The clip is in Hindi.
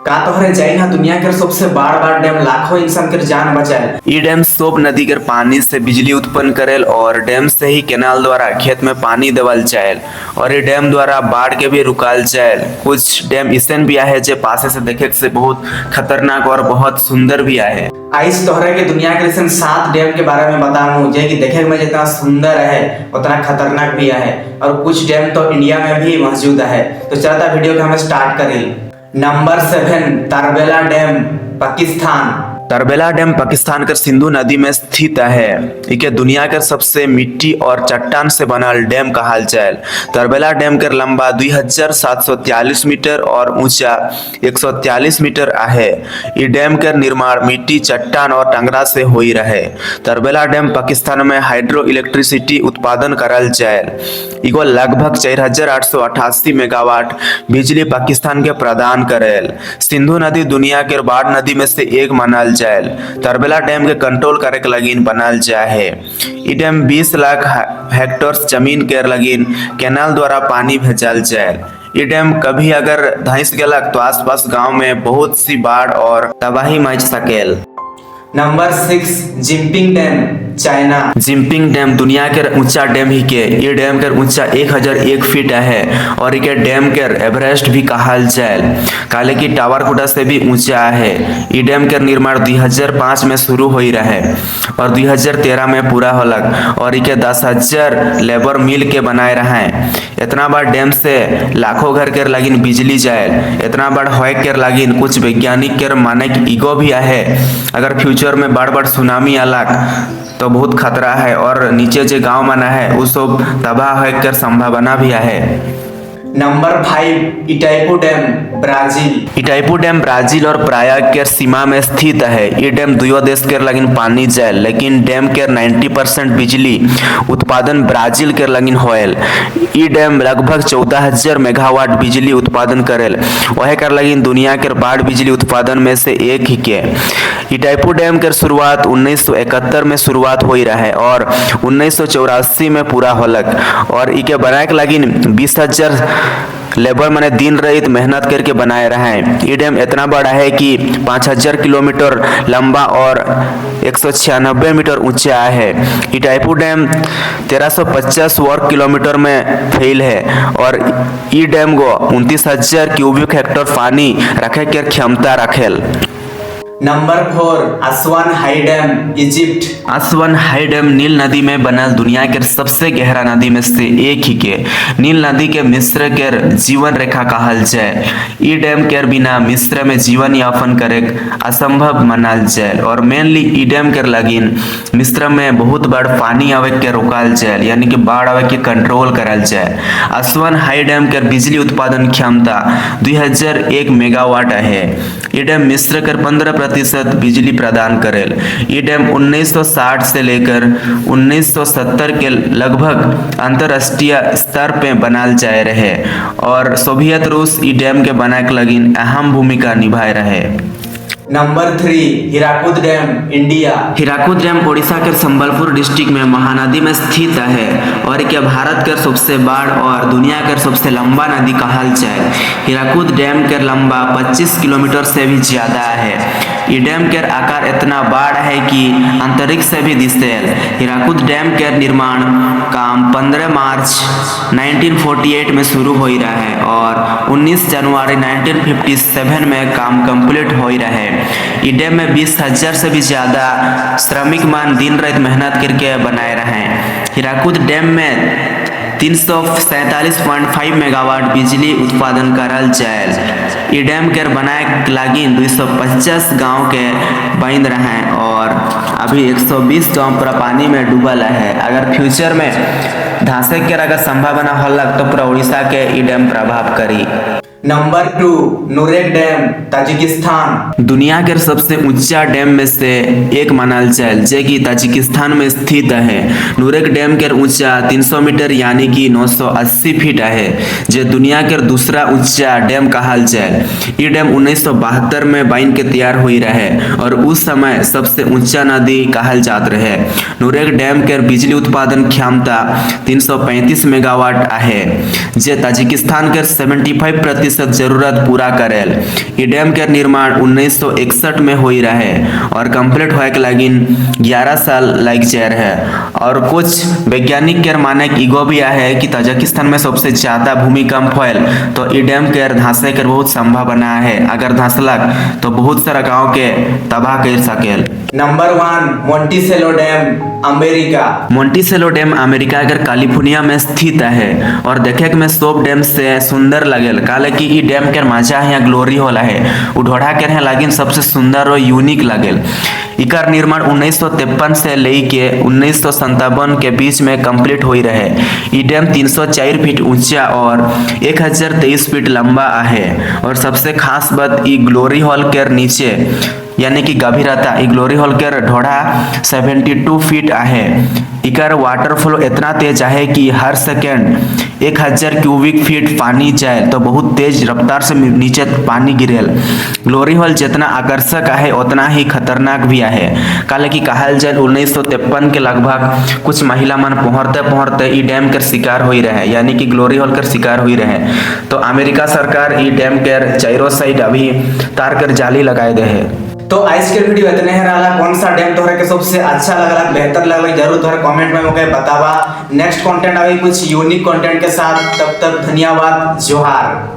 का तोहरे चाइना दुनिया के सबसे बड़ बड़ डैम लाखों इंसान के जान बचाए। ई डैम सोप नदी के पानी से बिजली उत्पन्न करेल और डैम से ही केनाल द्वारा खेत में पानी देवल जाएल और ये डैम द्वारा बाढ़ के भी रुकाल जाएल। कुछ डैम ऐसन भी आहे जो पासे से देखे से बहुत खतरनाक और बहुत सुंदर भी आहे। आइस तोहरे के दुनिया के ऐसे 7 डैम के बारे में बताऊं जो कि देखे में जितना सुंदर है उतना खतरनाक भी है और कुछ डैम तो इंडिया में भी मौजूद है। तो चलता वीडियो को हम स्टार्ट करें। Number 7 Tarbela dam Pakistan. Tarbela dam Pakistan के सिंधु नदी में स्थित है। इके दुनिया के सबसे मिट्टी और चट्टान से बनल डैम कहल जाए। तरबेला डैम के लंबा 2743 मीटर और ऊंचा 143 मीटर आहे। ई डैम के निर्माण मिट्टी चट्टान और टंगरा से हुई रहे। तरबेला डैम पाकिस्तान में हाइड्रो इलेक्ट्रिसिटी उत्पादन करल जाए। इको लगभग 4888 मेगावाट बिजली पाकिस्तान के प्रदान करेल। सिंधु नदी दुनिया के बड़ नदी में से एक मानल जाए। तरबेला डैम के कंट्रोल करे के लगिन बनाल जाए। ई डैम 20 लाख हेक्टेयर जमीन के लगिन केनाल द्वारा पानी भेजल जाए। ई डैम कभी अगर धंस गेलक तो आसपास गांव में बहुत सी बाढ़ और तबाही मच सकेल। Number 6 Jinping dam China. Jinping dam दुनिया के ऊंचा डैम ही के ये डैम के ऊंचा 1001 फीट है और इके डैम के एवरेस्ट भी कहल जाए। काले की टावर कोटा से भी ऊंचा है। ई डैम के निर्माण 2005 में शुरू हुई रहे और 2013 में पूरा होलक और इके 10,000 लेबर मिल के बनाए रहे। इतना बड़ डैम से लाखों घर के लगिन बिजली जाए। इतना बड़ होए के लगिन कुछ वैज्ञानिक के माने ईगो भी है। अगर फ्यूचर में बड़ बड़ सुनामी आलक तो बहुत खतरा है और नीचे जो गांव मना है वो सब तबाह होकर संभावना भी है। Number 5 Itaipu dam Brazil. Itaipu dam Brazil और प्रायग के सीमा में स्थित है। ये डैम दुयो देश के लगिन पानी जाए लेकिन डैम के 90% बिजली उत्पादन ब्राजील के लगिन होएल। ई डैम लगभग 14,000 मेगावाट बिजली उत्पादन करेल। वह कर लगिन दुनिया के बड़ बिजली उत्पादन में से एक ही के। इटाइपू डैम के शुरुआत 1971 में शुरुआत हुई रहे और 1984 में पूरा होलक और इके बनाए के लगिन 20,000 लेबर मैंने दिन रात मेहनत करके बनाए रहे। ये डैम इतना बड़ा है कि 5,000 किलोमीटर लंबा और 196 मीटर ऊंचा है। इटाइपू डैम 1350 वर्ग किलोमीटर में फैल है और ई डैम को 29,000 क्यूबिक हेक्टेयर पानी रखे के क्षमता रखेल। Number 4 Aswan high dam Egypt. Aswan high dam नील नदी में बनल दुनिया के सबसे गहरा नदी में से एक ही के। नील नदी के मिस्र के जीवन रेखा कहल जाए। ई डैम के बिना मिस्र में जीवन यापन करे असंभव मानल जाए और मेनली ई डैम के लगिन मिस्र में बहुत बड़ पानी आवे के रोकल जाए यानी कि बाढ़ आवे के कंट्रोल करल जाए। असवान हाई डैम के बिजली उत्पादन क्षमता 2001 मेगावाट है। ई डैम मिस्र के 15% बिजली प्रदान करेल। ये डैम 1960 से लेकर 1970 के लगभग अंतरराष्ट्रीय स्तर पे बनाल जाए रहे और सोवियत रूस ई डैम के बनाए के लगिन अहम भूमिका निभाए रहे। Number 3 Hirakud dam India. Hirakud dam Odisha के संबलपुर डिस्ट्रिक्ट में महानदी में स्थित है और यह भारत के सबसे बड़ और दुनिया के सबसे लंबा नदी कहल जाए। हीराकुद डैम के लंबा 25 किलोमीटर से भी ज्यादा है। ये डैम के आकार इतना बड़ है कि अंतरिक्ष से भी दिखेल। हीराकुद डैम के निर्माण काम 15 मार्च 1948 में शुरू हो रहा है और 19 जनवरी 1957 में काम कंप्लीट हो रहा है। ई डैम में 20,000 से भी ज्यादा श्रमिक मान दिन रात मेहनत करके बनाए रहे। हीराकुद डैम में 347.5 मेगावाट बिजली उत्पादन करल जाए। ई डैम के बनाए लगिन 250 गांव के बन रहे और अभी 120 गांव पूरा पानी में डूबल है। अगर फ्यूचर में धंसे के अगर संभावना होलक तो पूरा उड़ीसा के ई डैम प्रभाव करी। Number 2 Nurek dam Tajikistan. दुनिया के सबसे ऊंचा डैम में से एक मानल जाए जो कि ताजिकिस्तान में स्थित है। नुरेक डैम के ऊंचा 300 मीटर यानी कि 980 फीट है जो दुनिया के दूसरा ऊंचा डैम कहल जाए। ये डैम 1972 में बन के तैयार हुई रहे और उस समय सबसे ऊंचा नदी कहल जात रहे। नुरेक डैम के बिजली उत्पादन क्षमता 335 मेगावाट है जो ताजिकिस्तान के 75% 80% जरूरत पूरा करेल। ई डैम के निर्माण 1961 में हुई रहे और कंप्लीट होए के लगिन 11 साल लग जाए रहे। और कुछ वैज्ञानिक के माने इगो भी है कि ताजिकिस्तान में सबसे ज्यादा भूमिकंप होल तो ई डैम के धंसे के बहुत संभावना है। अगर धंसलक तो बहुत सारा गांव के तबाह कर सकेल। Number 1 Monticello dam America. Monticello dam America के कैलिफोर्निया में स्थित है और देखे में सब डैम से सुंदर लगेल। काले कि ई डैम के मजा है ग्लोरी होला है उढ़ोड़ा के है लेकिन सबसे सुंदर और यूनिक लगेल। इकर निर्माण 1953 से लेके 1957 के बीच में कंप्लीट हुई रहे। ई डैम 304 फीट ऊंचा और 1023 फीट लंबा है और सबसे खास बात ई ग्लोरी हॉल के नीचे यानी कि गभीरता ई ग्लोरी हॉल के ढोड़ा 72 फीट है। इकर वाटर फ्लो इतना तेज है कि हर सेकेंड 1000 क्यूबिक फीट पानी जाए तो बहुत तेज रफ्तार से नीचे पानी गिरेल। ग्लोरी हॉल जितना आकर्षक है उतना ही खतरनाक भी है। काले की कहल जाए 1953 के लगभग कुछ महिला मन पहुंचते ई डैम के शिकार हुई रहे यानी कि ग्लोरी हॉल के शिकार हुई रहे। तो अमेरिका सरकार ई डैम के चारों साइड अभी तार कर जाली लगाए दे है। तो आज के वीडियो इतने ही रहा। कौन सा डैम तोहरा के सबसे अच्छा लगला बेहतर लगला जरूर तोहरा कमेंट में मुझे बतावा। नेक्स्ट कंटेंट अभी कुछ यूनिक कंटेंट के साथ, तब तक धन्यवाद, जोहार।